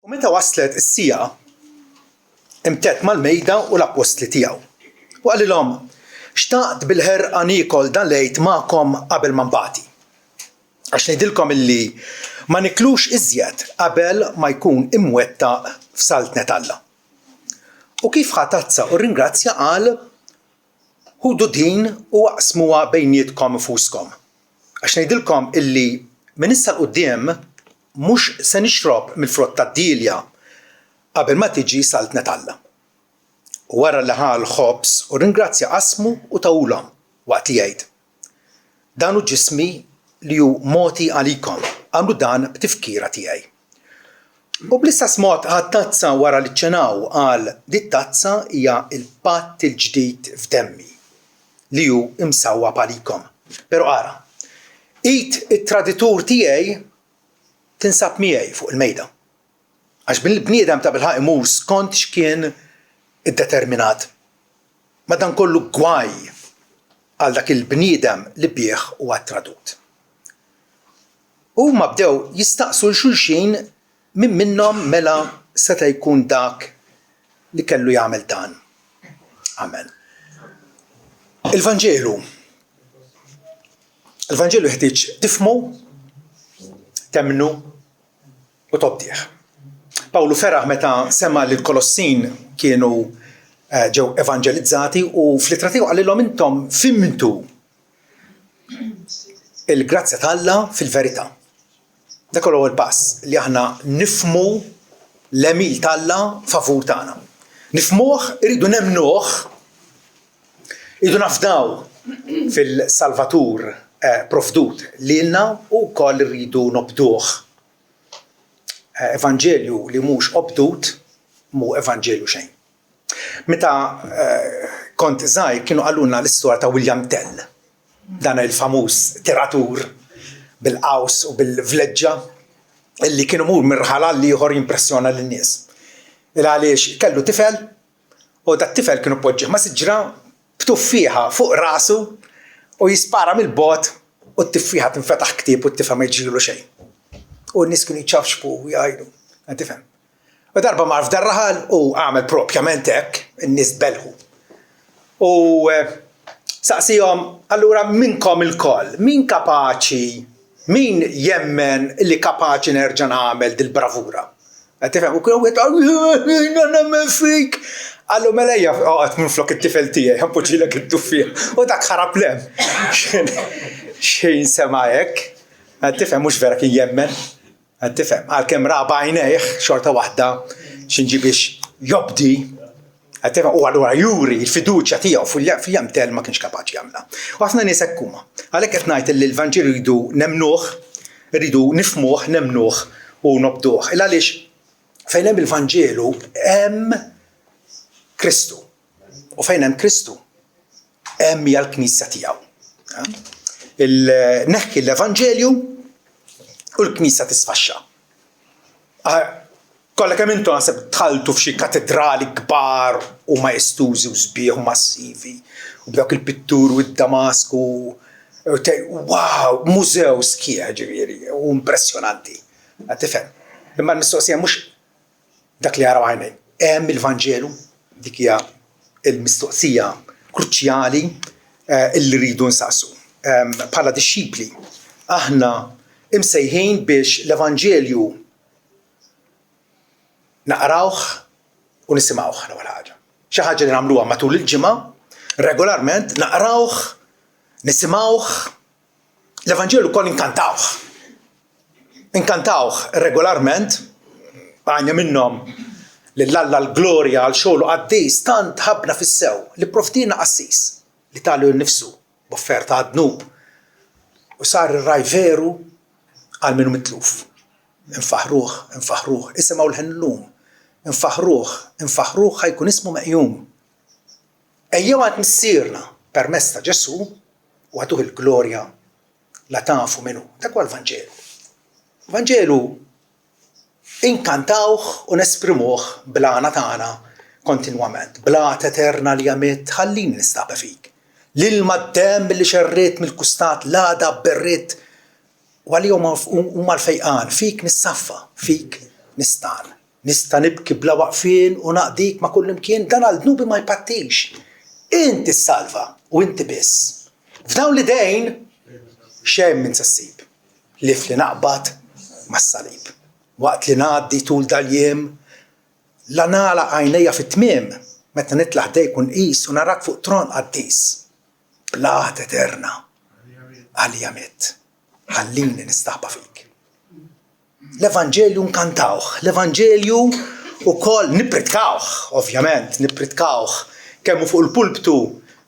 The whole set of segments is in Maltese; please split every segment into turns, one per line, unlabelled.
Meta waslet is-sija imtett mal-mejda u l-apostli tiegħu u qalilhom xtaqt bil-ħerqa niekol dan lejt magħkom qabel ma nbagħti. Għax ngħidilkom illi ma niklux iżjed qabel ma jkun imwettaq f'saltnet Alla. U kif ħa tazza u ringrazzja qal ħudu din u aqsmuha bejnietkom infuskom. Għax ngħidilkom illi minn issa l-quddiem mhux se nixrob mill-frott tad-dilja qabel ma tiġi saltnet Alla. U wara li ħa l-ħobż u ringrazzja qasmu u tawulhom waqt li jgħid: dan hu ġismi li hu mogħti għalikom, għamlu dan b'tifkira tiegħi. U bl-istess mod ħat-tazza wara li ċċenaw qal dit-tazza hija l-patt il-ġdid f'demmi li hu imsawwab għalikom. Però ara, id it-traditur tiegħi tinsab miegħi fuq il-mejda. Għax bil-bniedem ta' bilħaq imur skont x'kien iddeterminat. Madankollu gwaj għal dak il-bniedem li bih huwa tradut. Huma bdew jistaqsu l-xulxin min minnhom mela seta' jkun dak li kellu jagħmel dan. Amen. Il-Vanġelu jeħtieġ tifhmu, temnu u tobdieħ. Pawlu feraħ meta sema li l-Kolossin kienu ġew evanġelizzati u fl-ittra tiegħu qalilhom intom fimtu il-grazzja ta' fil-verità. Dak huwa l-pass li aħna nifhmu l-emil ta' Alla favur tagħna. Nifhmuh, iridu nemnuh, iridu nafdaw fil-Salvatur provdut lilna u wkoll irridu nobduh. Evanġelju li mhux obdut mhu evanġelju xejn. Meta kont żgħir kienu qalulna l-istorja ta' William Tell, dan il-famuż tiratur bil-qaws u bil-vleġġa illi kienu mur mirħala li ieħor jimpressjona lin-nies. Għaliex kellu tifel u dat-tifel kienu poġġih ma' siġra b'tuffieħa fuq rasu u jispara mill-bogħod u t-tiffieħa tinfetaħ ktieb u t-tifel ma jiġrilu xejn. U n-nies kienu jċafxbu u jgħidu, tifhem. U darba mar f'darraħal u għamel propjament hekk, in-nies belħu. U saqsihom, allura minnkom il-koll, min kapaċi, min jemmen li kapaċi nerġa' nagħmel dil-bravura? Tifhem, u kienu jgħidu, nemmen fik. Għallu melejja għat minn flok it-tifel tiegħi, ħampoġilek it-tuffieħ. U dak ħarab lem. Xejn sema hekk. Tifhem mhux vera kien jemmen. Tifhem, għalkemm raba għajnejh xorta waħda xinġi biex jobdi. Tifhem, u allura juri l-fiduċja tiegħu fil-William Tell ma kienx kapaċi jagħmilha. U ħafna nies hekk huma. Għalhekk qed ngħid li l-Vanġiel iridu nemnuh, iridu nifhmuh, nemnuh u nobduh. Għaliex fejn hemm il-Vanġielu hemm Kristu. U fejn hemm Kristu hemm hija l-Knisja tiegħu. Neħki l-Evanġelju u l-Knisja tisfaxxa. Kollha kemm intom naħseb dħaltu f'xi katedrali kbar u maestużi u sbieħ u massivi u b'dawk il-pittur u d-Damasku wow, mużew skieħ ġifieri u impressjonanti. Tifhem. Imma l-mistoqsija mhux dak li jaraw għajnejn. Hemm il-Vanġelu, dik hija l-mistoqsija kruċjali li rridu nsaqsu. Bħala dixxipli, aħna imsejħin biex l-Evanġelju naqrawh u nisimgħuh l-ewwel ħaġa. Xi ħaġa li nagħmluha matul il-ġimgħa, regolarment naqrawh, nisimgħuh, l-Evanġelju wkoll inkantawh. Inkantawh regolarment, għajna minnhom lill-Alla l-glorja għal xogħlu qaddis tant ħabna fis-sew li provdina qassis li talu nnifsu b'offerta għad-dnub u sar ir-raj veru għal minnu mitluf. Infaħruh, isimgħu l-ħennlum. Infaħruh ħajkun ismu meqjum. Ejjew għand missierna permezz ta' Ġesu u għatuh il-glorja la tafu minnu. Dak huwa l-Vanġelu. Vanġelu inkantawh u nesprimuh bl-għana tagħna kontinwament. Blat eterna li għamiet ħallini nistaqa' fik. L-ilma d-dem billi xerriet mill-kustat l-għada berriet u għalli huma l-fejqan, fik nissaffa, fik nistan, nista' nibki bla waqfien u naqdik ma' kull imkien, dan għal dnubi ma jpattix. Inti s-salva u inti biss. F'dawn l-idejn xejn minn sassib. Lif li naqbad mas-salib. Waqt li ngħaddi tul dal-jiem, la nagħlaq għajnejja fit-tmiem meta nitlaħ dejkun qis u narak fuq tron qaddis. Blat eterna. Għalija mitt. Ħallini nistaħba fik. L-Evanġelju nkantawh, l-Evanġelju ukoll nipritkawh, ovvjament, nipritkawh kemm fuq il-pulptu,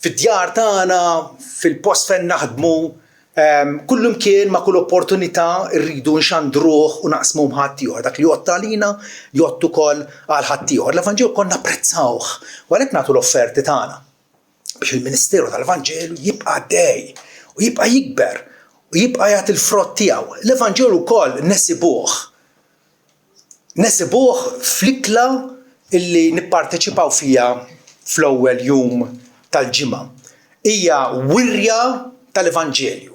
fid-djar tagħna, fil-post fejn naħdmu, kull imkien ma' kull opportunità rridu nxandruh u naqsmu m'ħadd ieħor. Dak li jgħotta għalina jgħottu wkoll għal ħadd ieħor. L-Evanġelju wkoll napprezzawh u għalhekk nagħtu l-offerti tagħna biex il-Ministeru tal-Evanġelju jibqa' għaddej u jibqa' jikber u jibqa' jagħti l-frott tiegħu. L-Evanġelju wkoll nesibuh fl-ikla illi nipparteċipaw fija fl-ewwel jum tal-ġimgħa. Hija wirja tal-Evanġelju.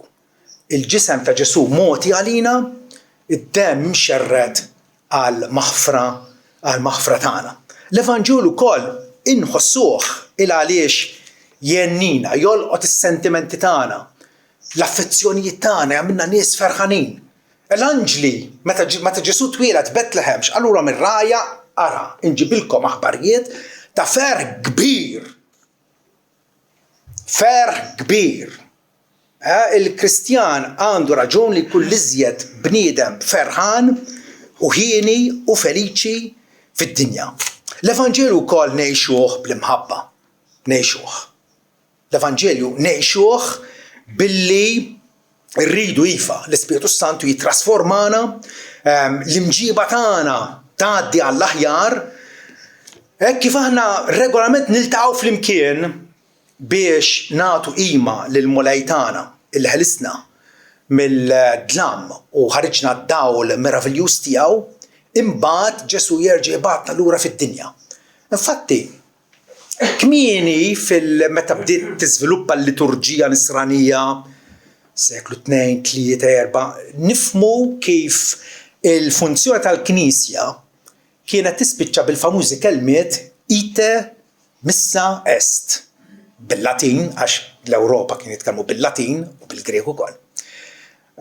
Il-ġisem ta' Ġesu moti għalina, id-demm mxerred għal maħfra tagħna. L-Evanġelju wkoll inħossuh il għaliex jennina, jolqot is-sentimenti tagħna, l-affezzjonijiet tagħna jagħmilna nies ferħanin. L-anġli meta Ġesu twieled Betlehem x'qalura mir-raja ara inġibilkom aħbarijiet ta' ferħ kbir. Ferħ kbir. Il-Kristjan għandu raġun li kull iżjed bniedem ferħan u ħieni u feliċi fid-dinja. L-Evanġelju wkoll ngħixuh bl-imħabba. Ngħixuh. L-Evanġelju ngħixuh billi rridu iva l-Ispiritu Santu jitrasformana, l-imġiba tagħna tgħaddi għall-aħjar, kif aħna regolament niltaqgħu flimkien biex nagħtu qima lill-mulej tagħna il ħelisna mill-dlam u ħariġna d-dawl meraviljuż tiegħu, imbagħad Ġesu jerġa' jibgħatna lura fid-dinja. Infatti, kmieni meta bdiet tiżviluppa l-liturġija nisranija seklu 2, 3, 4, nifhmu kif il-funzjoni tal-Knisja kienet tispiċċa bil-famużi kelmiet ite missa est. Bil-Latin, għax l-Ewropa kien jitkellmu bil-Latin u bil-Greku wkoll.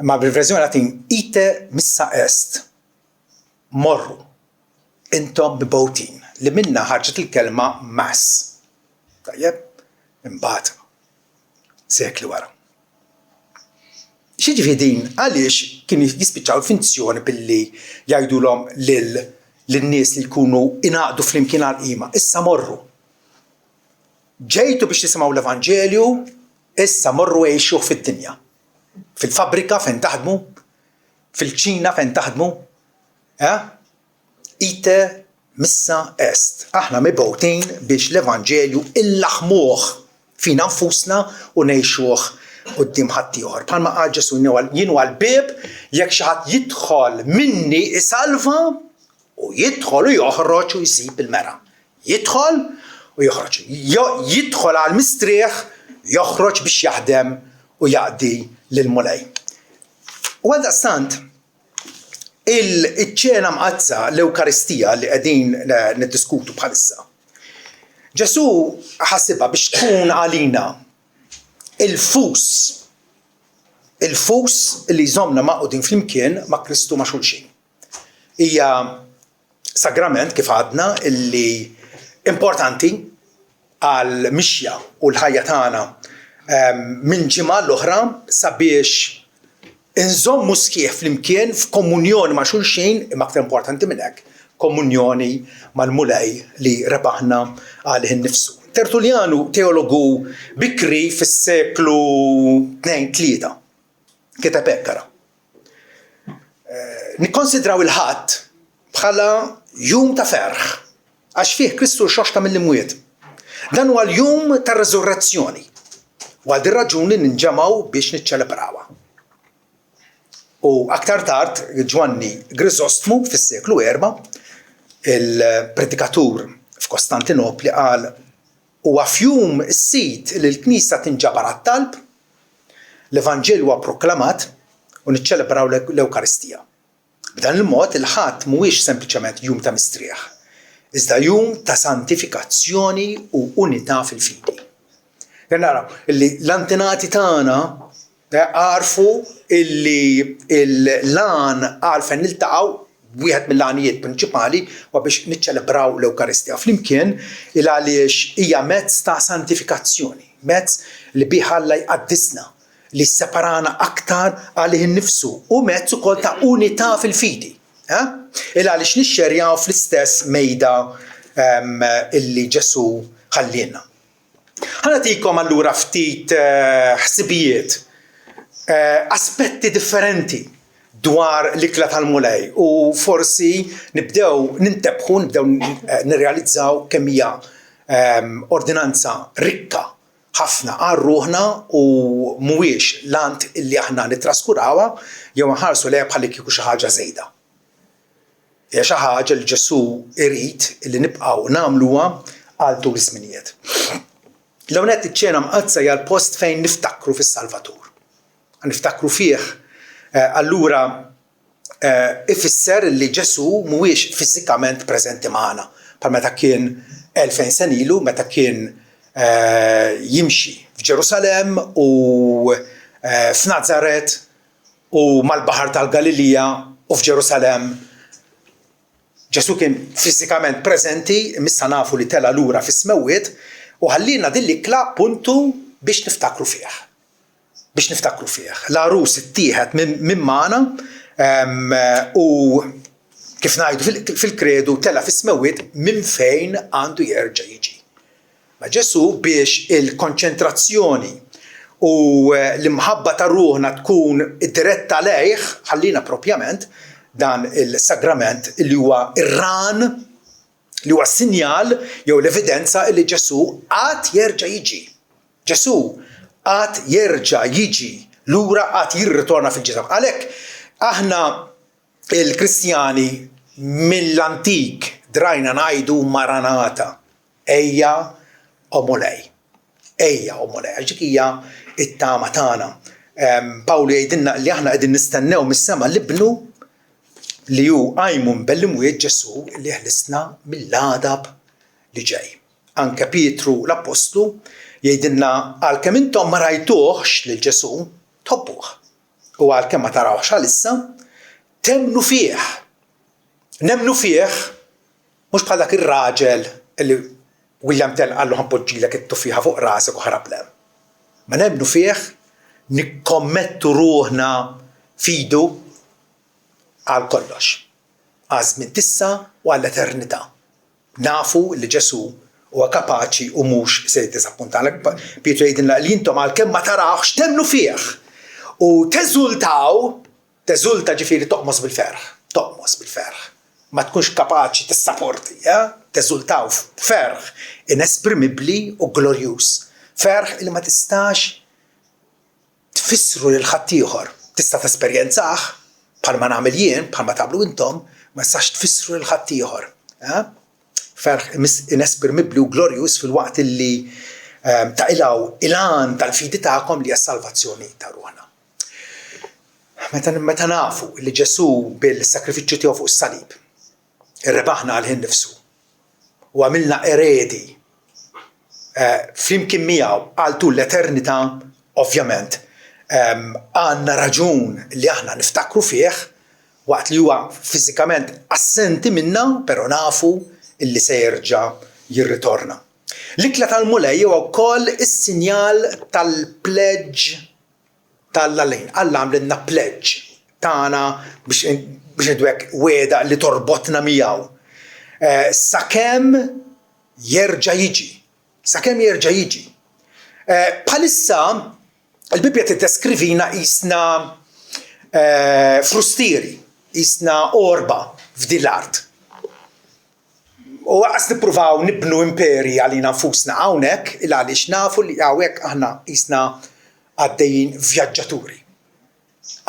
Ma bil-verżjoni Latin ite missa est. Morru. Intom mibgħutin li minna ħarġet il-kelma mass. Tajjeb, imbagħad sekli wara. X'jiġifieri din għaliex kien jispiċċaw il-funzjoni billi jgħidulhom lin-nies li jkunu ingħaqdu flimkien għall-qima. Issa morru. Ġejtu biex tisimgħu l-Evanġelju, issa morru għejxu fid-dinja. Fil-fabbrika fejn taħdmu, fil-ċina fejn taħdmu, ite missa est. Aħna mibgħutin biex l-Evanġelju illaħmuh fina nfusna u ngħixuh quddiem ħadd ieħor. Bħalma qal Ġesu jien huwa l-bieb jekk xi ħadd jidħol minni isalva u jidħol u joħroġ u jsib il-mera. Jidħol u joħroġ. Jidħol għal mistrieħ, joħroġ biex jaħdem u jaqdi lill-mulej. U għaldaqstant, il-ċena mqazza l-Ewkaristija li qegħdin niddiskutu bħalissa. Ġesu ħassibha biex tkun għalina il-fus li jżommna maqudin flimkien ma' Kristu ma' xulxin. Hija sagrament kif għadna illi importanti għal mixja u l-ħajja tagħna minn ġimgħa l-oħra sabiex inżommu sħiħ flimkien f'komunjoni ma' xulxin imma aktar importanti minn hekk, komunjoni mal-mulej li rebaħna għalih innifsu. Tertuljanu teologu bikri fis-seklu 2-3 kiteb hekk ara. Nikkonsidraw il-ħadd bħala jum ta' ferħ għax fih Kristu xoxta mill-imwiet. Dan huwa l-jum tar-reżurrezzjoni. U għal din raġuni ninġemgħu biex niċċelebrawha. U aktar tard Ġwanni Griżostmu fis-seklu 4, il-predikatur f'Kostantinopli qal huwa fjum is-sit li l-Knisja tinġabar għat-talb, l-Evanġelju huwa proklamat u niċċelebraw l-Ewkaristija. B'dan il-mod il-ħadd mhuwiex sempliċement jum ta' mistrieħ, iżda jum ta' santifikazzjoni u unità fil-fidi. Naraw illi l-antenati tagħna għarfu illi l-lan għalfejn niltaqgħu wieħed mill-għanijiet prinċipali wa biex niċċelebraw l-Ewkaristija flimkien il għaliex hija mezz ta' santifikazzjoni, mezz li bih Alla jqaddisna, li separana aktar għalih innifsu u mezz ukoll ta' unità fil-fidi. Il għaliex nixxerjaw fl-istess mejda illi Ġesu ħallina. Ħanatikom allura ftit ħsibijiet, aspetti differenti dwar l-ikla tal-mulej u forsi nibdew nirrealizzaw kemm hija ordinanza rikka ħafna għal ruħna u mhuwiex lant illi aħna nittraskurawha jew nħarsu lejha bħalli kieku xi ħaġa żejda. Hija xi ħaġa li Ġesu irid illi nibqgħu nagħmluha għal tul iż-żminijiet. L-ewwel nett iċ-ċena mqazza hija l-post fejn niftakru fis-Salvatur. Niftakru fih allura ifisser li Ġesu mhuwiex fiżikament preżenti magħna bħal meta kien 2000 sen ilu meta kien jimxi f'Ġerusalemm u f'Nazaret u mal-Baħar tal-Galilija u f'Ġerusalemm. Ġesu kien fiżikament preżenti, missa nafu li tela lura fis-smewwiet u ħallina din l-ikla puntu biex niftakru fih. Biex niftakru fih. L-arus ittieħed minn magħna u kif ngħidu fil-kredu tela fis-smewwiet minn fejn għandu jerġa' jiġi. Ma Ġesu biex il-konċentrazzjoni u l-imħabba ta' ruħna tkun diretta lejh ħallina propjament dan il-sagrament li huwa ir-ran li huwa sinjal jew l-evidenza li Ġesu għad jerġa' jiġi. Ġesu għad jerġa' jiġi lura għad jirritorna fil-ġisem. Għalhekk aħna il-Kristjani mill-antik drajna ngħidu Maranata, ejja omolej. Ejja omolej, ġik hija it-tama tagħna. Pawlu jgħidilna li aħna qegħdin nistennew mis-sema l-ibnu li hu għajmu mbellimwiet Ġesu li ħlisna mill-għadab li ġej. Anke Pietru l-Apostlu jgħidilna għalkemm intom ma rajtuhx lil Ġesu tħobbuh. U għalkemm ma tarawhx għalissa temnu fih. Nemnu fih mhux bħal dak ir-raġel li William Tell qallu ħanpoġġilek it-tuffiħa fuq rasek u ħarablem. Ma nemnu fih nikkommettu ruħna fidu għal kollox. Għażmin tissa u għall-eternità. Nafu li Ġesu huwa kapaċi u mhux se jiddiżappuntalek. Pietru jgħidilna li intom għalkemm ma tarawx temnu fih u teżulta ġifieri toqmos bil-ferħ. Ma tkunx kapaċi tissapporti, teżultaw ferħ inesprimibbli u glorjuż. Ferħ li ma tistax tfissru lil ħadd ieħor. Tista' tesperjenzah bħalma nagħmel jien, bħalma tagħmlu intom, ma tistax tfissru lil ħadd ieħor. Ferħ inesprimibbli u glorjuż fil-waqt illi taqilgħu il-għan tal-fidi tagħkom li hija s-salvazzjoni ta' ruħna. Meta nafu li Ġesu bil-sakrifiċċju tiegħu fuq is-salib irrebaħna għal nifsu u għamilna eredi flimkien miegħu għal tul l-eternità, ovvjament għandna raġun li aħna niftakru fih waqt li huwa fiżikament assenti minna, però nafu illi se jerġa' jirritorna. L-ikla tal-mulej huwa wkoll is-sinjal tal-pledge tal-Alla. Alla għamlilna pledge tagħna biex nidwek weda li torbotna miegħu. Sakemm jerġa' jiġi. Sakemm jerġa' jiġi. Bħalissa il-Bibja tiddeskrivina qisna frustieri, qisna orba f'din l-art. U għas nippruvaw nibnu imperji għalina nfusna hawnhekk il għaliex nafu li hawnhekk aħna qisna għaddejjin vjaġġaturi.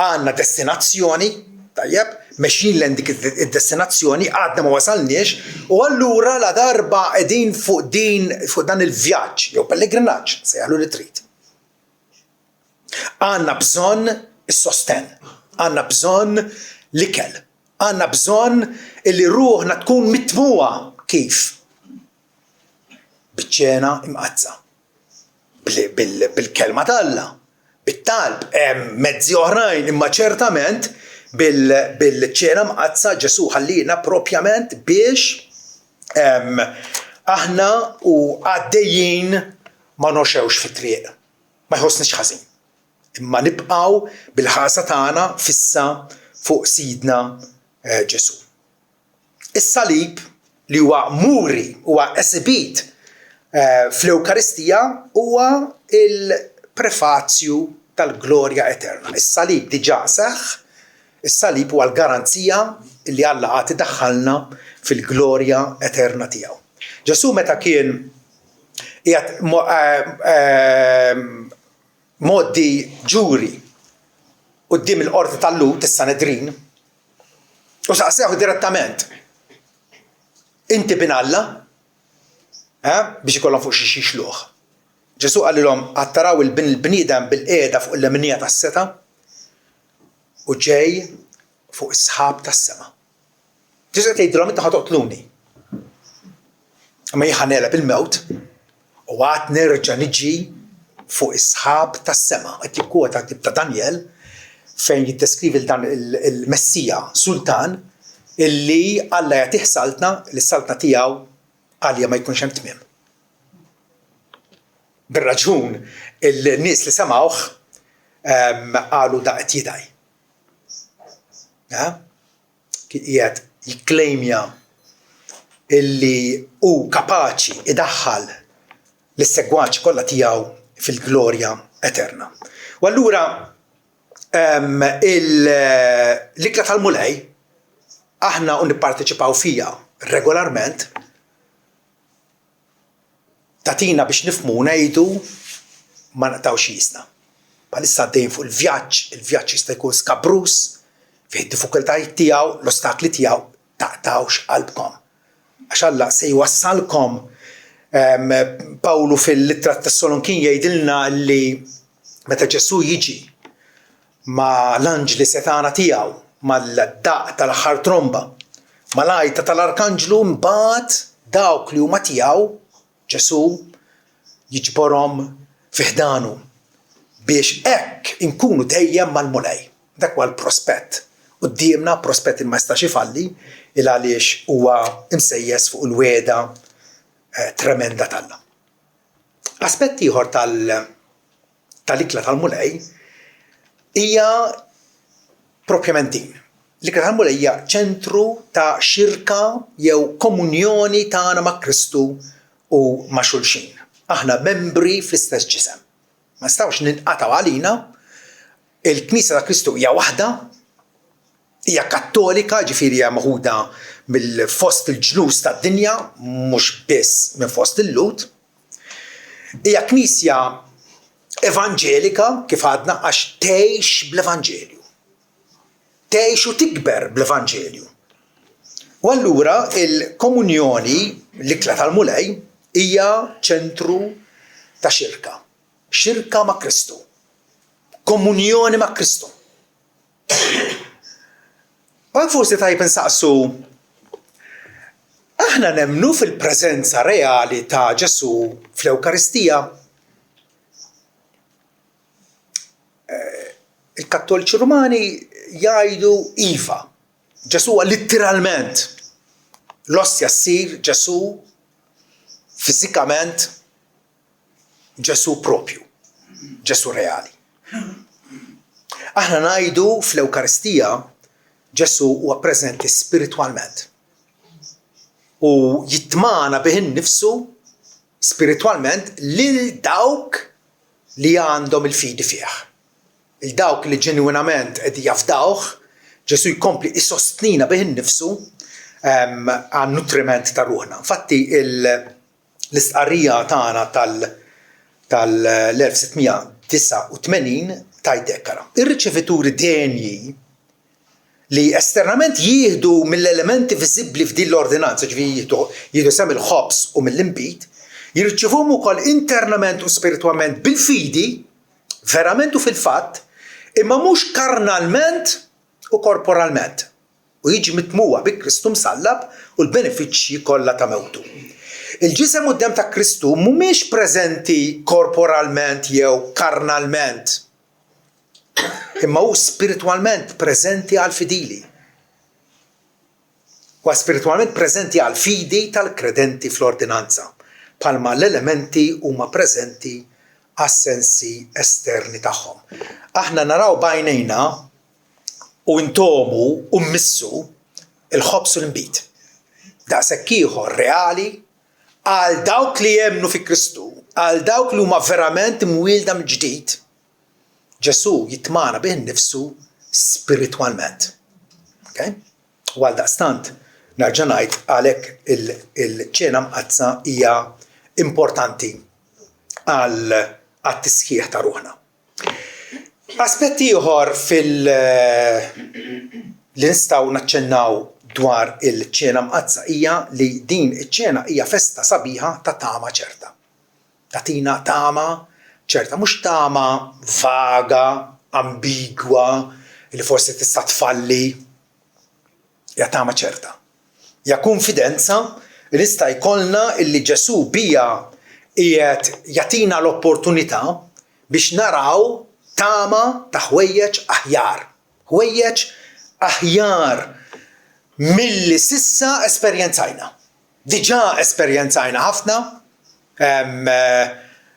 Għandna destinazzjoni, tajjeb, mexjin lejn dik id-destinazzjoni għadna ma wasalniex u allura la darba qegħdin fuq dan il-vjaġġ jew pellegrinaġġ sejħlu retreat. Għandna bżonn is-sosten, għandna bżonn l-ikel, Għandna bżonn illi ruħna tkun mitmuwa kif? Biċ-ċena imqazza. Bil-kelma tal-Alla, bit-talb, mezzi oħrajn, imma ċertament bil-ċena mqazza Ġesu ħallina propjament biex aħna u għaddejjin ma noxewx fit-triq, ma jħossniex ħażin. Imma nibqgħu bil-ħasa tagħna fissa fuq Sidna Ġesu. Is-salib li huwa muri, huwa esibit fl-Ewkaristija huwa il-prefazzju tal-glorja eterna. Is-salib diġà seħħ, is-salib huwa l-garanzija li Alla għad idaħħalna fil-glorja eterna tiegħu. Ġesu meta kien qiegħed moddi ġuri quddiem il-qorti tal-Lut is-Sanedrin u saqsew direttament: Inti bin Alla? Biex ikollhom fuq xi xluħ. Ġesu qalilhom attaraw il-bniedem bil-qiegħda fuq il-leminija tas-seta u ġej fuq is-sħab tas-sema. Ġesu qed jgħidilhom inti ħatoqtluni. Imma jien ħaneleb il-mewt u għad nerġa' niġi fuq is-sħab tas-sema. Qed jikkwota ktieb ta' Danjel fejn jiddeskrivi dan il-Messija Sultan illi Alla jagħtih saltna li s-saltna tiegħu għalja ma jkunx hemm tmiem. Bir-raġun il-nies li semgħuh qalu da qed jidaj. Qiegħed jikklejmja illi hu kapaċi idaħħal lis-segwaċi kollha tiegħu fil-glorja eterna. U allura l-ikla tal-mulej aħna nipparteċipaw fija regolarment tatina biex nifhmu ngħidu ma naqtawx jisna. Bħalissa għaddejjin fuq il-vjaġġ jista' jkun skabrus, fih id-diffikultajiet tiegħu, l-ostakli tiegħu, taqtawx qalbkom. Għax Alla se jwassalkom. Pawlu fil-Littra tas-Solonkin jgħidilna li meta Ġesu jiġi ma l-anġli setana tiegħu, mal-daq tal-aħħar tromba, mal-għajta tal-arkanġlu mbagħad dawk li huma tiegħu Ġesu jiġborhom fi ħdanu biex hekk inkunu dejjem mal-mulej. Dak huwa l-prospett. Qudiemna prospett li ma jistax ifalli il għaliex huwa imsejjes fuq il-wegħda tremenda tagħna. Aspett ieħor tal-ikla tal-mulej hija propjament din. L-ikla tal-mulej hija ċentru ta' xirka jew komunjoni tagħna ma' Kristu u ma' xulxin. Aħna membri fl-istess ġisem. Ma nistgħux ninqatgħu għalina. Il-Knisja ta' Kristu hija waħda, hija kattolika, ġifieri hija magħquda mill-fost il-ġlus tad-dinja, mhux biss minn fost il-Lut. Hija Knisja evanġelika kif għadna għax tgħix bl-Evanġelju. Tgħix u tikber bl-Evanġelju. U allura il-komunjoni l-ikla tal-mulej hija ċentru ta' xirka. Xirka ma' Kristu. Komunjoni ma' Kristu. Għal forsi tajb insaqsu, aħna nemmnu fil-preżenza reali ta' Ġesu fl-Ewkaristija. Il-Kattoliċi Rumani jgħidu iva. Ġesu letteralment l-ossja ssir Ġesu fiżikament Ġesu propju, Ġesu reali. Aħna ngħidu fl-Ewkaristija Ġesu huwa preżenti spiritwalment u jitmana bih innifsu spiritwalment lil dawk li għandhom il-fidi fih. Il-dawk li ġenwinament qed jafdawh, Ġesu jkompli isostnina bih innifsu għan nutriment ta' ruħna. Infatti l-istqarrija tagħna tal-1689 tajdekkara. Ir-riċevituri denji li esternament jieħdu mill-elementi viżibbli f'din l-ordinanza, ġifieri jieħdu sem il-ħobs u mill-imbit, jirċevuhom ukoll internament u spiritwalment bil-fidi, verament u fil-fatt, imma mhux karnalment u korporalment. u jiġi mitmuwa bi Kristu msallab u l-benefiċċji kollha ta' mewtu. Il-ġisem u d-dem ta' Kristu mhumiex preżenti korporalment jew karnalment, imma hu spiritwalment preżenti għal fidili. Huwa spiritwalment preżenti għal fidi tal-kredenti fl-ordinanza, bħalma l-elementi huma preżenti għas-sensi esterni tagħhom. Aħna naraw bajnejna u ntomu u mmissu il-ħobs u l-imbit. Daqshekk ieħor reali għal dawk li jemmnu fi Kristu, għal dawk li huma verament mwielda mill-ġdid. Ġesu jitmana bih nifsu spiritwalment. Okay? U għal daqstant nerġa' ngħid għalhekk il-ċena mqazza hija importanti għal għat-tisħiħ ta' ruħna. Aspett ieħor li nistgħu naċċennaw dwar il-ċena mqazza hija li din iċ-ċena hija festa sabiħa ta' tama ċerta. Tatina tama ċerta, mhux tama vaga, ambigwa, li forsi tista' tfalli. Hija tama ċerta. Hija konfidenza li nista' jkollna illi Ġesu bija qiegħed jagħtina l-opportunità biex naraw tama ta' ħwejjeġ aħjar. Ħwejjeġ aħjar milli sissa esperjenzajna. Diġà esperjenzajna ħafna.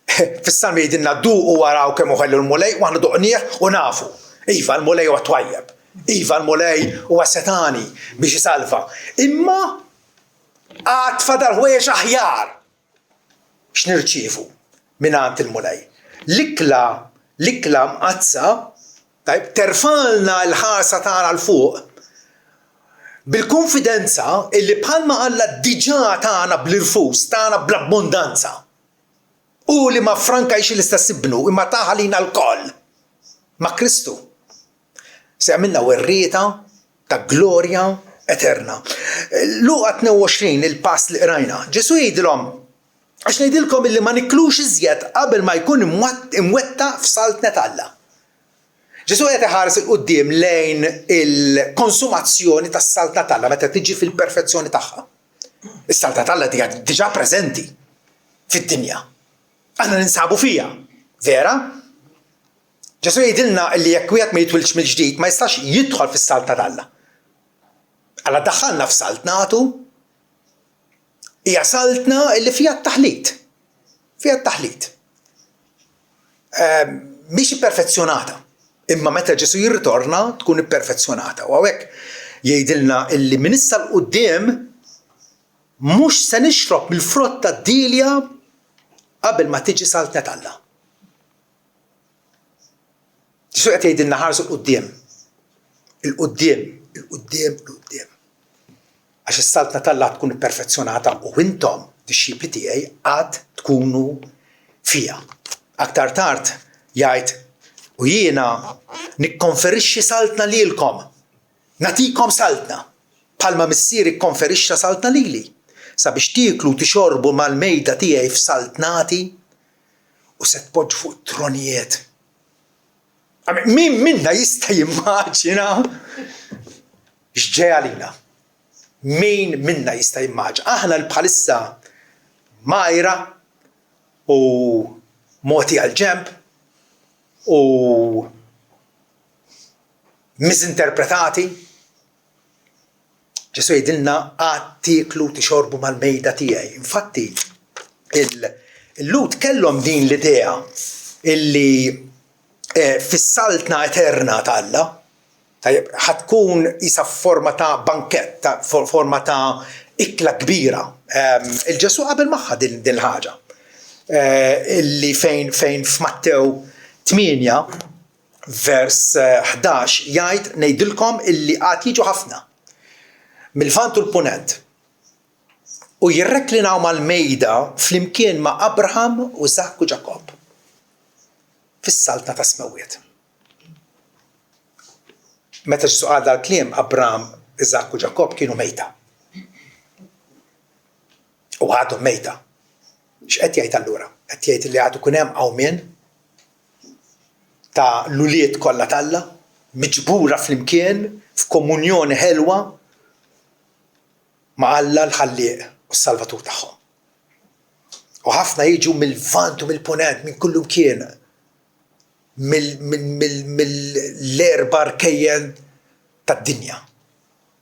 Fis-salmi jgħidilna duqu waraw kemm uħellu l-mulej u aħna duqnieh u nafu. Iva l-mulej huwa twajjeb. Iva l-mulej huwa setani biex isalva. Imma għad fadal ħwejjeġ aħjar x'nirċievu mingħand il-mulej. L-ikla mqazza terfalna l-ħarsa tagħna l fuq bil-konfidenza illi bħalma Alla diġà tagħna bl-irfus tagħna bl-abbondanza. U li ma frankajx l-istess ibnu imma taħa lina l-koll ma' Kristu. Se għamilna werrieta ta' glorja eterna. Luqa 22 il-pass li qrajna. Ġesu jgħidilhom għax ngħidilkom illi ma niklux iżjed qabel ma jkun imwetta f'saltnet Alla. Ġesu qed iħares il-qudiem lejn il-konsumazzjoni tas-saltnet Alla meta tiġi fil-perfezzjoni tagħha. Is-saltnet Alla diġà preżenti fid-dinja. Aħna ninsabu fija, vera? Ġesu jgħidilna li jekk wieħed ma jitwilx mill-ġdid ma jistax jidħol fis-saltnet Alla. Alla daħħalna f'saltnatu hija saltna li fiha t-taħlit. Fiha t-taħlit. Mhix ipperfezzjonata, imma meta Ġesu jirritorna tkun ipperfezzjonata. U hawnhekk jgħidilna illi minn issa l-qudiem mhux se nixrob mill-frott tad-dilja qabel ma tiġi saltnet Alla. Ġesu qed jgħidilna ħarsu l-qudiem. Il-qudiem. Għax is-saltnet Alla tkun perfezzjonata u intom disċipli tiegħi għad tkunu fija. Aktar tard jgħid u jiena nikkonferixxi saltna lilkom. Natikom saltna. Bħalma missier ikkonferixxa saltna lili. Sabiex tieklu tixorbu mal-mejda tiegħi f'saltnati u se tpoġġu fuq tronijiet. Min minna jista' jimmaġina x'ġej għalina. Min minna jista' jimmaġina. Aħna l-bħalissa majra u moti għal-ġemp u miżinterpretati. Ġesu jgħidilna għad tieklu tixorbu mal-mejda tiegħi. Infatti, il-Lut kellhom din l-idea illi fis-saltna eterna ta' Alla ħatkun isa forma ta' bankett, forma ta' ikla kbira. Il-Ġesu qabel magħha din l-ħaġa. Illi fejn f'Mattew 8 vers 11 jgħid ngħidilkom illi għad jiġu ħafna mill-vant u l-punent u jirreklinaw mal-mejda flimkien ma' Abraham u Isakk u Ġakob fis-saltna ta' Smewiet. Meta Ġesu qal dal-kliem Abraham, Isakk u Ġakob kienu mejta. U għadhom mejta. X'qed jgħid allura? Qed jgħid li għadu kun hemm qawmien ta' l-uliet kollha ta' Alla, miġbura flimkien f'komunjoni ħelwa ma' Alla l-Ħallieq u s-Salvatur tagħhom. U ħafna jiġu mill-vant u mill-punent minn kullu mkien mill-erba' rkejjen tad-dinja,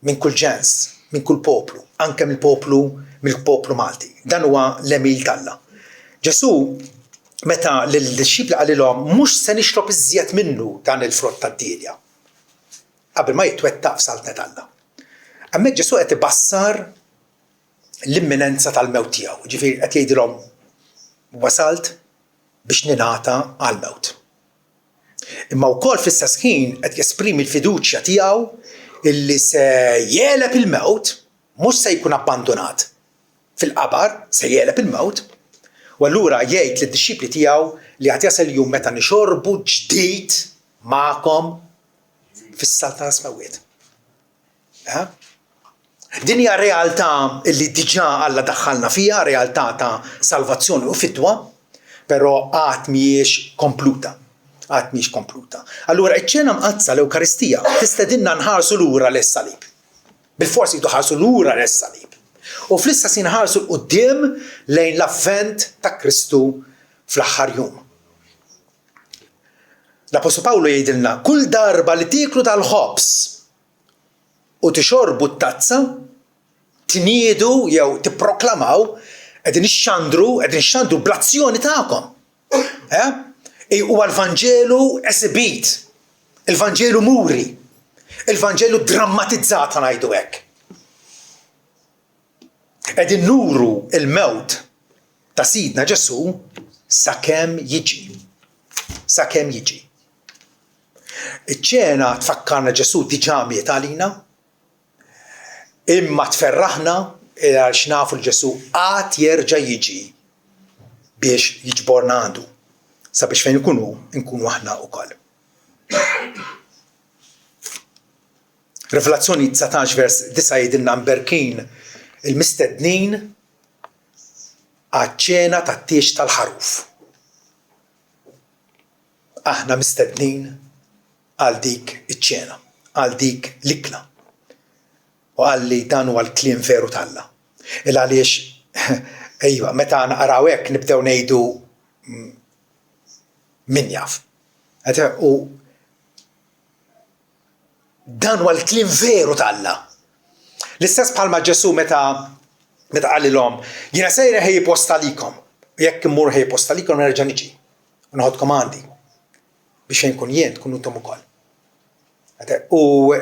minn kull ġens, minn kull poplu, anke mill-poplu Malti. Dan huwa l-emil talla. Ġesu meta l-xibla qalilhom mhux se nixrob iżjed minnu dan il-frott tad-dilja qabel ma jitwettaq f'saltnet Alla. Hemmhekk Ġesu qed ibassar l-imminenza tal-mewt tiegħu, ġifieri qed jgħidilhom wasalt biex ningħata għall-mewt. Imma wkoll fl-istess ħin qed jesprimi l-fiduċja tiegħu illi se jegħleb il-mewt, mhux se jkun abbandonat fil-qabar, se jegħleb il-mewt, u allura jgħid lid-dixxipli tiegħu li qed jasal jum meta nixorbu ġdid magħkom fis-salt ta' Smawiet. Din hija realtà li diġà Alla daħħalna fiha, realtà ta' salvazzjoni u fidwa, però għad mhijiex kompluta. Allura iċ-ċena mqazza l-Ewkaristija tistedinna nħarsu lura les-salib. Bil-forsi ħarsu lura les-salib. U fl-istess inħarsu l-qudiem lejn l-avvent ta' Kristu fl-aħħar jum. L-Apostol Pawlu jgħidilna kull darba li tieklu tal-ħobs u tixorbu t-tazza, tniedu jew tipproklamaw qegħdin ixxandru bl-azzjoni tagħkom. Huwa l-Vanġelu esibit, il-Vanġelu muri, il-Vanġelu drammatizzat ngħidu hekk. Qegħdin nuru il-mewt ta' Sidna Ġesu sakemm jiġi. Iċ-ċena tfakkarna Ġesu diġà miet għalina, imma tferraħna għax nafu l-Ġesu għad jerġa' jiġi biex jiġborna għandu sabiex fejn nkunu aħna wkoll. Rivelazzjoni 19 vers 9 jgħidilna mberkin il-mistednin għaċ-ċena tat-tiex tal-ħaruf. Aħna mistednin għal dik iċ-ċena, għal dik l-ikla. U għalli dan huwa l-kliem veru talla. Għaliex, ejwa, meta naqraw hekk nibdew ngħidu min jaf. U dan huwa l-kliem veru talla. L-istess bħalma Ġesu meta qalilhom jiena sejra ħej posta likom, jekk immur ħej posta likom nerġa' niġi u naħodkom għandi biex fejn kun jien tkunu intom ukoll. U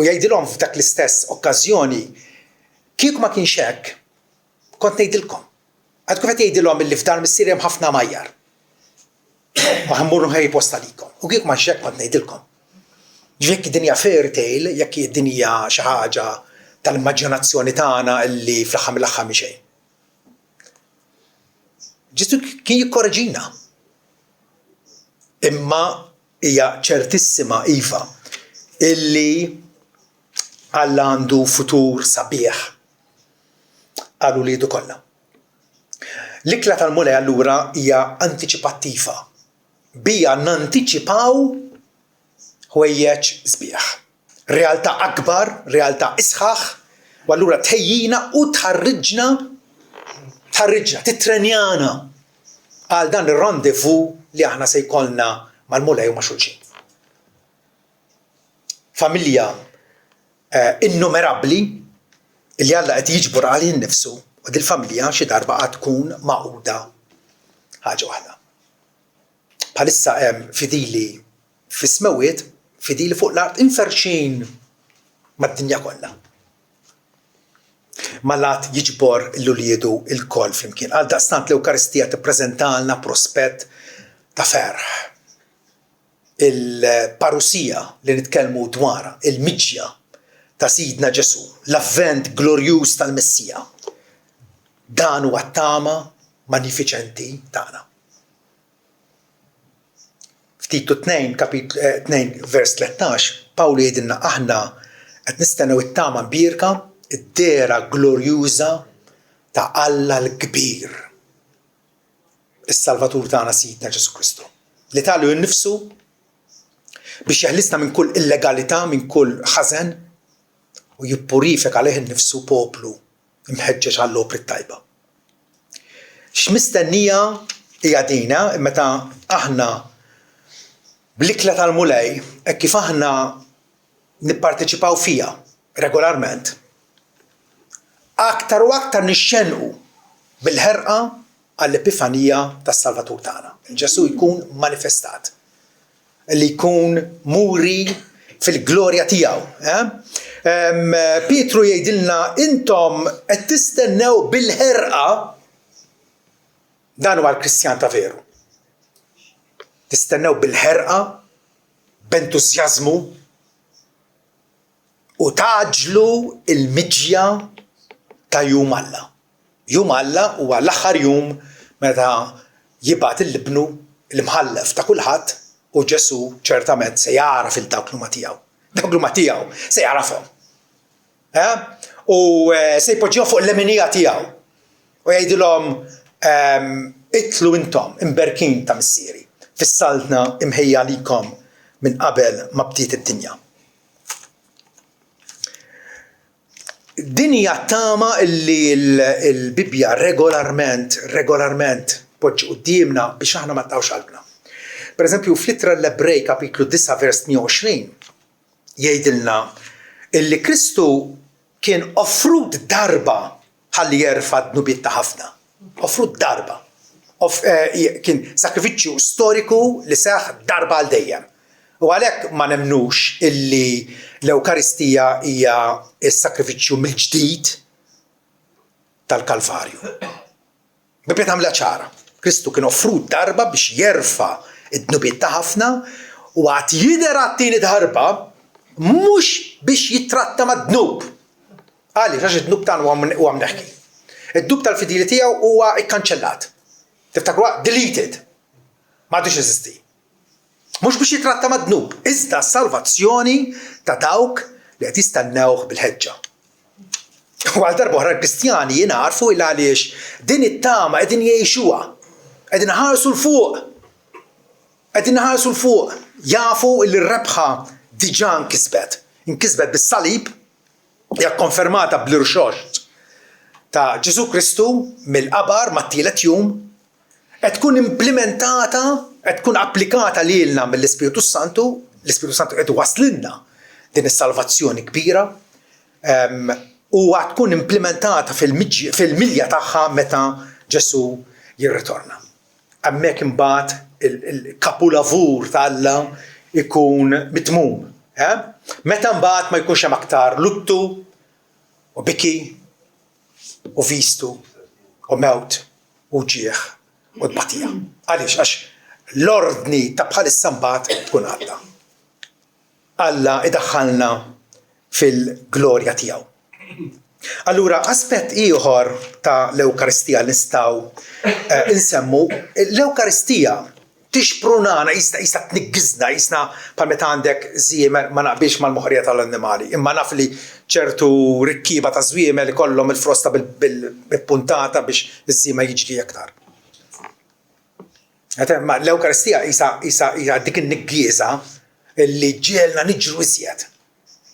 jgħidilhom f'dak l-istess okkażjoni kieku ma kienx hekk kont ngħidilkom. Għad kif qed jgħidilhom illi f'dar missier hemm ħafna majjar. U ħammurru ħej posta likom. U kieku ma kienx hekk kont ngħidilkom. Ġvek id-dinja fairy tale, jekk id-dinja xi ħaġa tal-immaġinazzjoni tagħna li fl-aħħar mill-aħħar mi xejn. Ġistu kien jikkoreġina. Imma hija ċertissima iva illi Alla għandu futur sabiħ għal uliedu kollha. L-ikla tal-mulej allura hija antiċipattiva. Bija nantiċipaw ħwejjeġ sbieħ. Realtà akbar, realtà isħaħ, u allura tħejjina u tħarriġna, titrenjana għal dan ir-randevu li aħna se jkollna mal-mulej u ma' xulxin. Familja innumerabbli li Alla qed jiġbor għalih innifsu u dil-familja xi darba qed tkun maquda ħaġa waħda. Bħalissa hemm fidili fis-Smawiet, fidili fuq l-art inferxin mad-dinja kollha. Malat jiġbor l-uliedu il-koll flimkien. Għal daqstant l-Ewkaristija tippreżentalna prospett ta' ferħ. Il-parusija li nitkellmu dwarha, il-miġja ta' Sidna Ġesu, l-avvent glorjuż tal-Messija. Dan huwa t-tama magnifiċenti tagħna. F'Titu 2 vers 13, Pawlu jgħidilna aħna qed nistennew it-tama mbierka, id-dera glorjuża ta' Alla l-kbir. Is-Salvatur tagħna Sidna Ġesu Kristu. Li talu nnifsu biex jeħlisna minn kull illegalità, minn kull ħażen u jippurifika għalih innifsu poplu imħeġġeġ għall-opri tajba. X'mistennija hija dina meta aħna bl-ikla tal-mulej hekk kif aħna nipparteċipaw fija regolarment. Aktar u aktar nixxenqu bil-ħerqa għall-epifanija tas-Salvatur tagħna. Ġesu jkun manifestat, li jkun muri fil-glorja tiegħu. Pietru jgħidilna intom qed tistennew bil-ħerqa dan huwa l-Kristjan ta' veru. Tistennew bil-ħerqa, b'entużjażmu u taġlu il-miġja ta' jum Alla. Jum Alla huwa l-aħħar jum meta jibgħat il-libnu l-imħallef ta' kulħadd u Ġesu ċertament se jaraf il-dawk l-huma tiegħu. Dawk l-huma tiegħu se jarafhom. U se jpoġġihom fuq l-leminija tiegħu u jgħidilhom itlu intom imberkin ta' missieri fis-saltna imħejja likom minn qabel ma bdiet id-dinja. Din hija tama li l-Bibja regolarment poġġi qudiemna biex aħna ma ntaqgħux qalbna. Pereżempju fl-Ittra l-Ebrej kapitlu 9 vers 120 jgħidilna illi Kristu kien offrud darba ħalli jerfa' d-nubiet ta' ħafna. Offrud darba. Kien sakrifiċċju storiku li seħħ darba għal dejjem. U għalhekk ma nemnux illi l-Ewkaristija hija s-sakrifiċċju mill-ġdid tal-Kalvarju. Bibja tagħmilha ċara. Kristu kien offrud darba biex jerfa' id-dnubiet ta' ħafna u għad jidher għat-tieni darba mhux biex jitratta mad-dnub. Għaliex għax id-dnub tagħna huwa mneħki. Id-dnub tal-fidili tiegħu huwa ikkanċellat. Tiftakru deleted. M'għadux jeżisti. Mhux biex jitratta mad-dnub, iżda salvazzjoni ta' dawk li qed jistennewh bil-ħeġġa. U għal darba oħra l-Kristjani jingħarfu il għaliex din it-tama qegħdin jgħixuha, qegħdin ħarsu l-fuq. Qegħdin ħarsu l-fuq, jafu li r-rebħa diġà inkisbet bis-salib, hija konfermata bl-irxox ta' Ġesu Kristu mill-qabar mat-tielet jum, qed tkun implementata, qed tkun applikata lilna mill-Ispiritu Santu, l-Ispiritu Santu qed waslilna din is-salvazzjoni kbira, u qed tkun implementata fil-milja tagħha meta Ġesu jirritorna. Hemmhekk imbagħad il-kapulavur ta' Alla ikun mitmum. Meta mbagħad ma jkunx hemm aktar luttu u biki u vistu u mewt u ġieħ u tbatija. Għaliex għax l-ordni ta' bħalissa mbagħad tkun għadda. Alla idaħħalna fil-glorja tiegħu. Allura aspett ieħor ta' l-Ewkaristija li nistgħu insemmu, l-Ewkaristija tixprunana jista' tniggżna jisna bħal meta għandek żiemel ma naqbilx mal-moħħrija tal-annimali, imma naf li ċertu rikkiba ta' żwiemel ikollhom il-frosta bil-puntata biex iż-żiema jiġri aktar. L-Ewkaristija hija dik in-niggieża li ġielna niġru iżjed.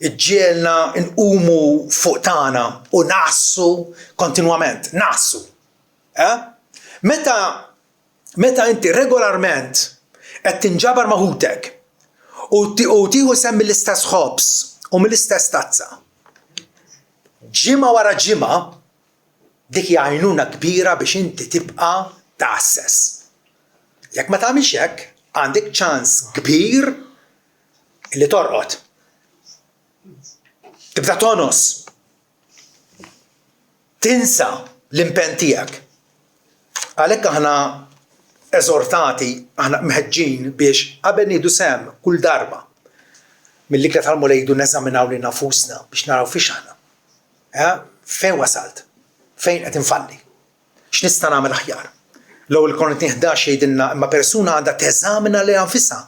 Iġġielna nqumu fuq tagħna u naħsu kontinwament, naħsu. Meta inti regolarment qed tinġabar maħutek u tieħu sem mill-istess ħobs u mill-istess tazza. Ġimgħa wara ġimgħa dik hija għajnuna kbira biex inti tibqa' taħsess. Jekk ma tagħmilx hekk, għandek ċans kbir li torqod. Tibda tonos. Tinsa l-impenn tiegħek. Għalhekk aħna eżortati, aħna mħeġġin biex qabel nieħdu sem kull darba mill-ikla tal-mulejdu neżaminaw li nafusna biex naraw fiex aħna. Fejn wasalt? Fejn qed infalli? X'nista' nagħmel aħjar? L-ewwel Korinti 11 jgħidilna imma persuna għandha teżamina li anfisha.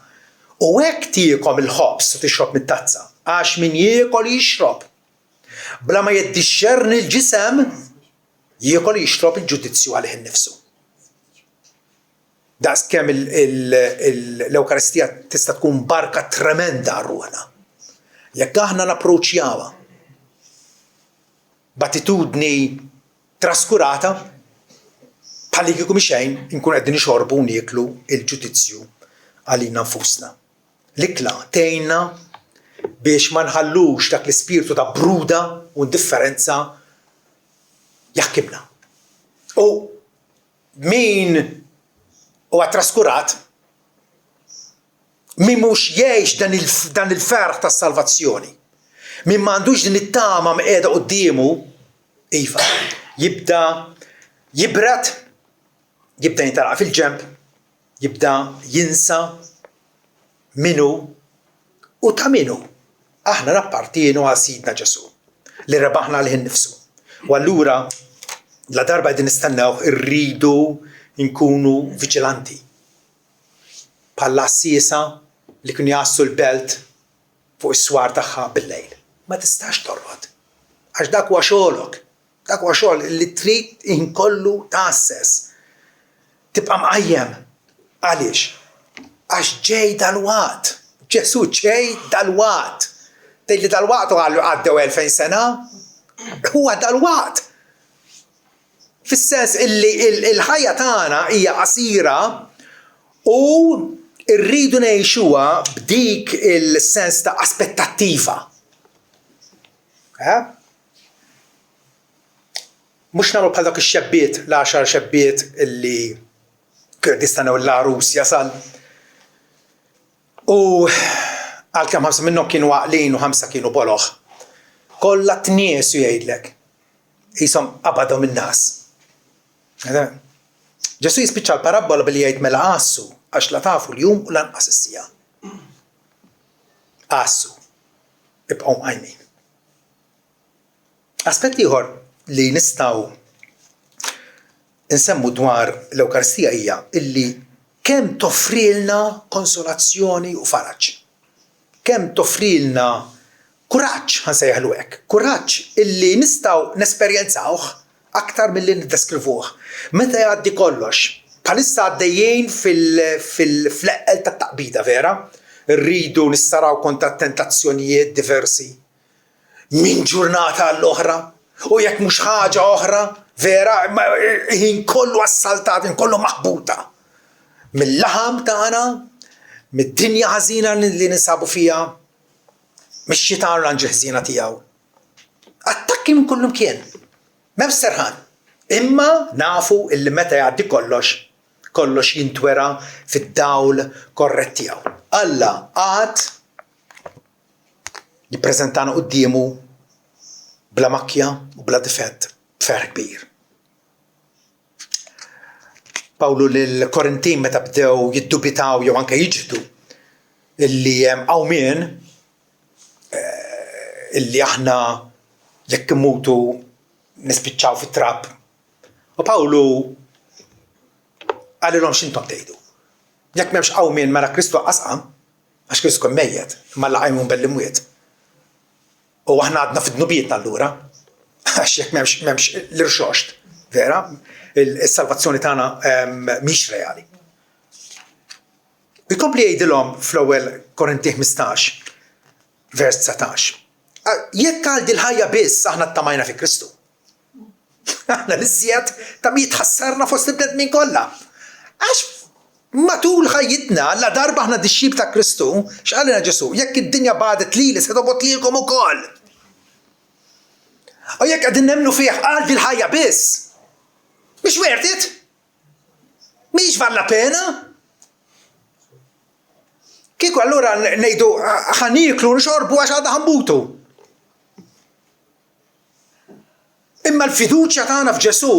U hekk tiekom il-ħobs u tixrob mit-tazza, għax min jiekol jixrob. Bla ma jiddixxerni l-ġisem, jiekol jixrob il-ġudizzju għalih innifsu. Daqs kemm l-Ewkaristija tista' tkun barka tremenda għar-ruħna. Jekk aħna napproċċjawha b'attitudni traskurata, bħalli kieku xejn inkun qegħdin nixorbu u nieklu il-ġudizzju għalina nfusna. L-ikla tgħinna biex ma nħallux dak l-ispirtu ta' bruda u indifferenza jaħkimna. U min huwa traskurat, min mhux jgħix dan il-ferħ tas-salvazzjoni, min m'għandux din it-tama mqiegħda qudiemu, iva, jibda jibrat, jibda jintaraq fil-ġenb, jibda jinsa minu u ta' minu aħna nappartienu għal Sidna Ġesu li rebaħna lih innifsu. U allura la darba qegħdin nistennew irridu nkunu viġilanti. Bħalla s-siesa li kienu jassu l-belt fuq is-swar tagħha bil-lejl. Ma tistax torqod. Għax dak huwa xogħolok. Dak huwa xogħol li trid inkollu tassess. Tibqa' mqajjem. Għaliex? Għax ġej dal-waqt. Ġesu ġej dal-waqt. Tgħidli dal-waqt għaddew 2000 sena? Huwa dal-waqt. Fis-sens illi il-ħajja tagħna hija qasira u rridu ngħixuha b'dik il-sens ta' aspettattiva. Mhux nagħmlu bħal dak ix-xebbiet, l-10 xebbiet illi kienu jistennew l-arus jasal. U għalkemm 5 minnhom kienu għaqlin u 5 kienu boloħ. Kollha tniesu jgħidlek. Qishom qabadhom in-nas. Ġesu jispiċċa l-parabola billi jgħid mela qassu għax la tafu l-jum u lanqas is-sija. Qassu. Ibqgħu mqajmin. Aspett ieħor li nistgħu insemmu dwar l-Ewkaristija hija illi kemm toffrilna konsolazzjoni u faraġġ. Kemm toffrilna kuraġġ ħansejħlu hekk. Kuraġġ illi nistgħu nesperjenzawh aktar milli niddeskrivuh. Meta jgħaddi kollox, bħalissa għaddejjin fil-fleqqel tat-taqbida vera, rridu nissaraw kontra tentazzjonijiet diversi. Min ġurnata għall-oħra, u jekk mhux ħaġa oħra, vera, ħin kollu assaltat, ħin kollu maħbuta. Mill-laħam tagħna, mid-dinja ħażina li ninsabu fiha, mix-xitan l-anġeħżina tiegħu. Attakki minn kullum kien. M'hemm serħan. Imma nafu illi meta jgħaddi kollox jintwera fid-dawl korrett tiegħu. Alla għad jippreżentana qudiemu bla makkja u bla difett b'ferħ kbir. Pawlu lill-Korintin meta bdew jiddubitaw jew anke jiġħdu illi hemm qawmien illi aħna jekk immutu nispiċċaw fit-trab. U Pawlu għalilhom x'intom tgħidu. Jekk m'hemmx qawmien mara Kristu qasqam, għax Kristu kien mejjed, imma laqajhom bell-imwiet. U aħna għadna fid-dnubietna allura, għax jekk m'hemmx l-irxoxt, vera, is-salvazzjoni tagħna mhix reali. Jkompli jgħidilhom fl-ewwel Korinti 15, vers 19. Jekk għal dil-ħajja biss aħna ttamajna fi Kristu. Aħna l-iżjed ta' jitħassarna fost il-bnedmin kollha. Għax matul ħajjitna la darba aħna dixxib ta' Kristu, x'qalilna Ġesu, jekk id-dinja badet lili se tobgħod lilkom ukoll. U jekk qegħdin nemmnu fih għal dil-ħajja biss. Mhix wertet? Mhix valla pena? Kieku allura ngħidu ħaniklu nxorbu għax għadha ħambutu. Imma l-fiduċja tagħna f'Ġesu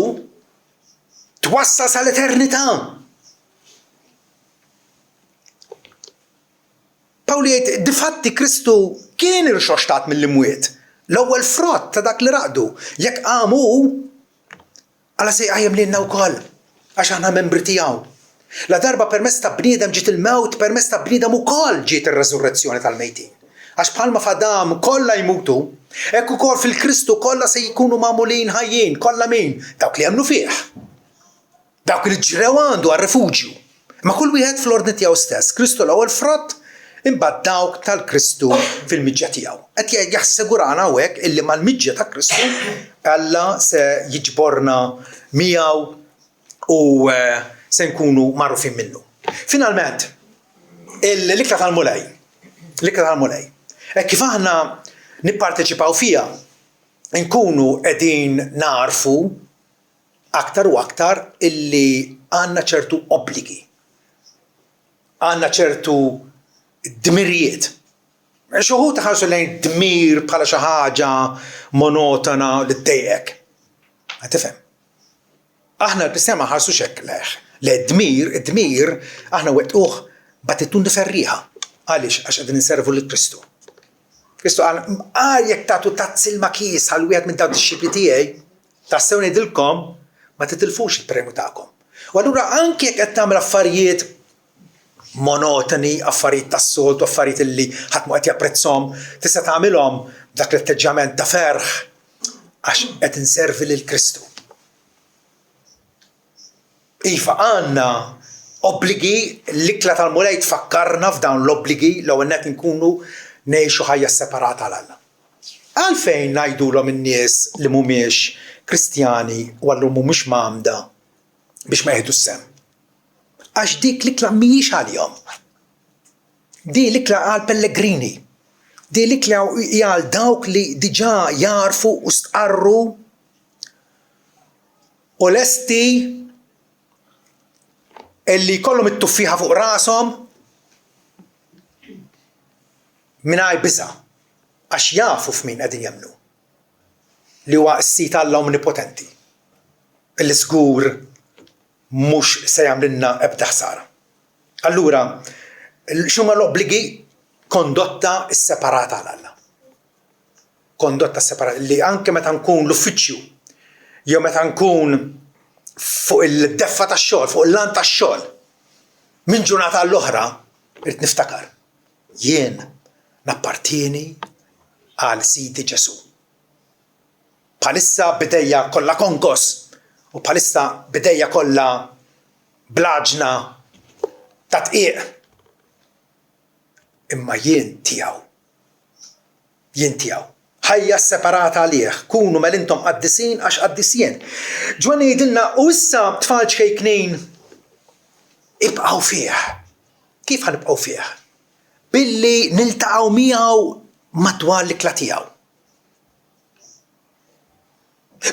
twassal sal-eternità. Pawli jgħid difatti Kristu kien irxoxtat mill-imwiet. L-ewwel frott ta' dak li raqdu. Jekk qamu alla se jqajjem lilna wkoll għax aħna membri tiegħu. La darba permezz ta' bniedem ġiet il-mewt, permezz ta' bniedem ukoll ġiet ir-reżurrezzjoni tal-mejtin. Għax bħalma f'Adam kollha jmutu, hekk ukoll fil-Kristu kollha se jkunu magħmulin ħajjin, kollha min? Dawk li jemmnu fih. Dawk li ġrew għandu għar-refuġju. Ma kull wieħed fl-ordni tiegħu stess. Kristu l-ewwel frott imbagħad dawk tal-Kristu fil-miġġa tiegħu. Qed jassigurana hawnhekk illi mal-miġġa ta' Kristu Alla se jiġborna miegħu u se nkunu magħrufin minnu. Finalment, l-ikla tal-mulej. L-ikla tal-mulej. Kif aħna nipparteċipaw fiha, nkunu qegħdin narfu aktar u aktar illi għandna ċertu obbligi. Għandna ċertu dmirijiet. Xi wħud iħarsu lejn dmir bħala xi ħaġa monotona li ddejjek. Tifhem? Aħna l-Kristjani ma ħarsux hekk leħ. Le d-dmir aħna wettquh batitun niferriħa. Għaliex? Għax qegħdin inservu lill-Kristu. Kristu qal jekk tagħtu tazz il-makis għal wieħed minn dawn ix-xibli tiegħi, tassew ngħidilkom ma titilfux il-premju tagħkom. U allura anke jekk qed tagħmel affarijiet monotoni, affarijiet tas-soltu, affarijiet illi ħadd ma qed japprezzhom, tista' tagħmilhom dak l-atteġġament ta' ferħ għax qed inservi lil Kristu. Iva għandna obbligi l-ikla tal-mulej tfakkarna f'dawn l-obbligi l-ewwel nett inkunu ngħixu ħajja separata għal Alla. Għalfejn ngħidulhom in-nies li mhumiex Kristjani u allura mhumiex m'għamda biex ma jieħdu s-sem. Għax dik l-ikla mhijiex għalihom. Di l-ikla għal Pellegrini. Di l-ikla għal dawk li diġà jarfu u stqarru u lesti illi jkollhom it-tuffiħa fuq rashom mingħajr biża' għax jafu f'min qegħdin jemmnu li huwa s-sit Alla omnipotenti illi żgur mhux se jagħmlilna ebda ħsara. Allura, x'huma l-obbligi? Kondotta separata għal Alla. Kondotta separata li anke meta nkun l-uffiċċju jew meta nkun fuq il-deffa tax-xogħol, fuq il-lan tax-xogħol, minn ġurnata għall-oħra irid niftakar. Jien nappartieni għal Sidi Ġesu. Bħalissa bidejja kollha konkos u bħalissa bidejja kollha blaġna ta' tqiq. Imma jien tiegħu. Jien tiegħu. Ħajja separata għalih, kunu intom qaddisin għax qaddisien. Ġwani jgħidilna u issa tfal ċkejknin ibqgħu fih. Kif ħanibqgħu fih? Billi niltaqgħu miegħu madwar l-ikla tiegħu.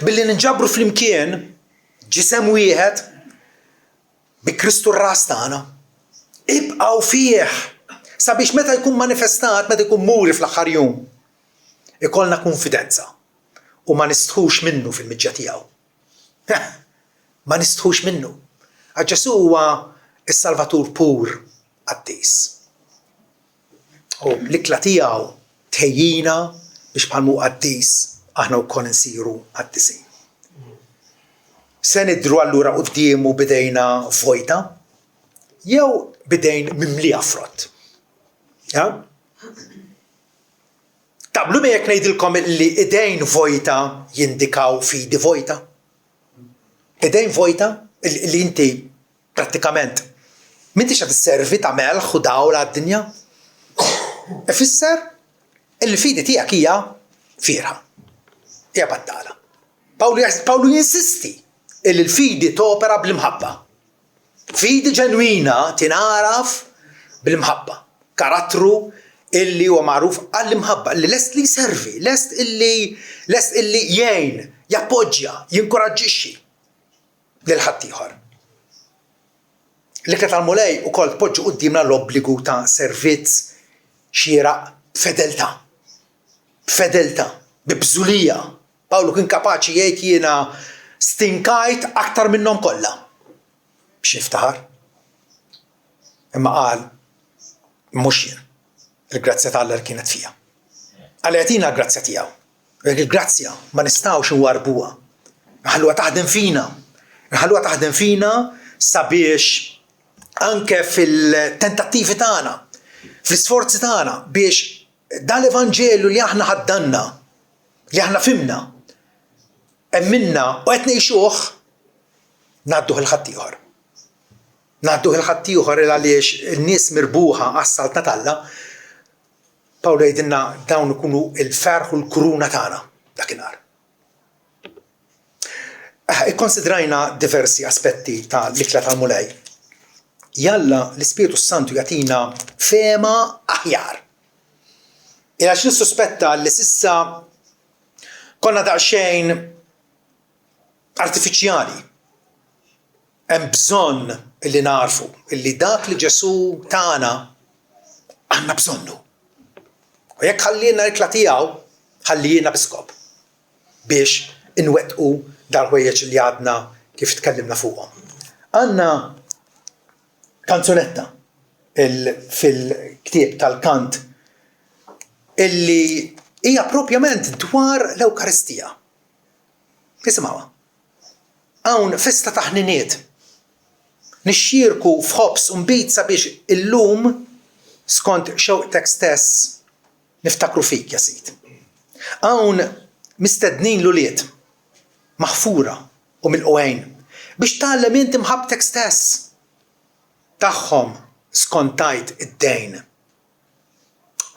Billi ninġabru flimkien ġisem wieħed bi Kristu r-ras tagħna. Ibqgħu fih sabiex meta jkun manifestat, meta jkun muri fl-aħħar jum, ikollna konfidenza u ma nistħux minnu fil-miġġa tiegħu. Ma nistħux minnu. Għax Ġesu huwa s-Salvatur pur qaddis. U l-ikla tiegħu tħejjina biex bħalmu qaddis aħna wkoll insiru qaddisin. Se nidhru allura qudiemu bidejna vojta jew bidejn mimlija frott. Ja? Tablu me jekk ngħidilkom li idejn vojta jindikaw fidi vojta. Idejn vojta li inti prattikament m'intix qed isservi ta' melħ u dawl għad-dinja. Ifisser illi fidi tiegħek hija fierħa. Hija battala. Pawlu jinsisti illi l-fidi topera bl-imħabba. Fidi ġenwina tingħaraf bil-imħabba. Karattru illi huwa magħruf għall-imħabba, illi lest li jservi, lest illi jgħin, jappoġġja, jinkoraġġixxi lil ħadd ieħor. L-ikla tal-mulej ukoll tpoġġi qudiemna l-obbligu ta' servizz xieraq b'fedeltà. B'fedeltà, bibżulija. Pawlu kien kapaċi jgħid jiena stinkajt aktar minnhom kollha. Biex niftaħar. Imma qal mhux jien. Il-grazzja ta' Alla kienet fija. Alla jagħtina l-grazzja tiegħu. Il-grazzja ma nistgħux inwarbuha. Ħalluha taħdem fina. Ħalluha taħdem fina sabiex anke fil-tentattivi tagħna, fl-isforzi tagħna biex dal-Evanġelu li aħna ħaddanna, li aħna fimna, emminna u qed ngħixuh ngħadduh il ħadd ieħor. Ngħadduh il-ħadd ieħor għaliex in-nies mirbuħa għas-salt Natalla, Pawlu jgħidilna dawn ikunu l-ferħ u l-kuruna tagħna dakinhar. Ikkonsidrajna diversi aspetti tal-ikla tal-mulej. Jalla l-Ispiritu Santu jagħtina fehma aħjar. Għax nissuspetta li s'issa konna daqsxejn artifiċjali. Hemm bżonn illi narfu illi dak li Ġesu tagħna għandna bżonnu. U jekk ħallina l-ikla tiegħu, ħallina biskop biex inwettqu dal-ħwejjeġ li għadna kif tkellimna fuqhom. Għandna kanzunetta fil-ktieb tal-kant illi hija propjament dwar l-Ewkaristija. Isimgħuha. Hawn festa ta' ħniniet. Nixxierku f'ħobbs u mbit sabiex illum skont xewqtek stess niftakru fik ja Sid. Hawn mistednin l-ulied maħfura u mill-qwejn biex tgħallem inti mħabbtek stess tagħhom skontajt id-dejn.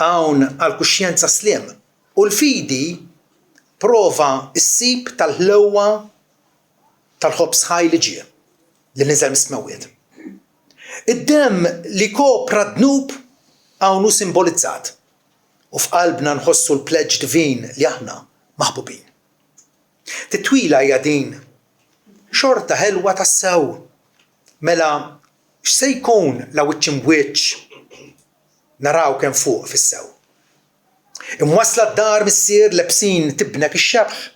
Hawn għall-kuxjenza sliem u l-fidi prova ssib tal-ħlewwa tal-ħobbs ħaj li ġie li niżel mis-smewwiet. Id-demm li kopra dnub hawn hu simbolizzat u f'qalbna nħossu l-pledġ divin li aħna maħbubin. Titwila hija din xorta ħelwa tas-sew. Mela x'se jkun la wiċċ imwiċċ naraw kemm fuq fis-sew. Imwassla d-dar missier lebsin tibnek ix-xebħ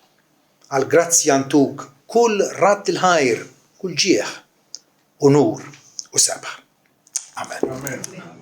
għal grazzja ntuk kull radd il-ħajr, kull ġieħ u nur u sebħ. Amen.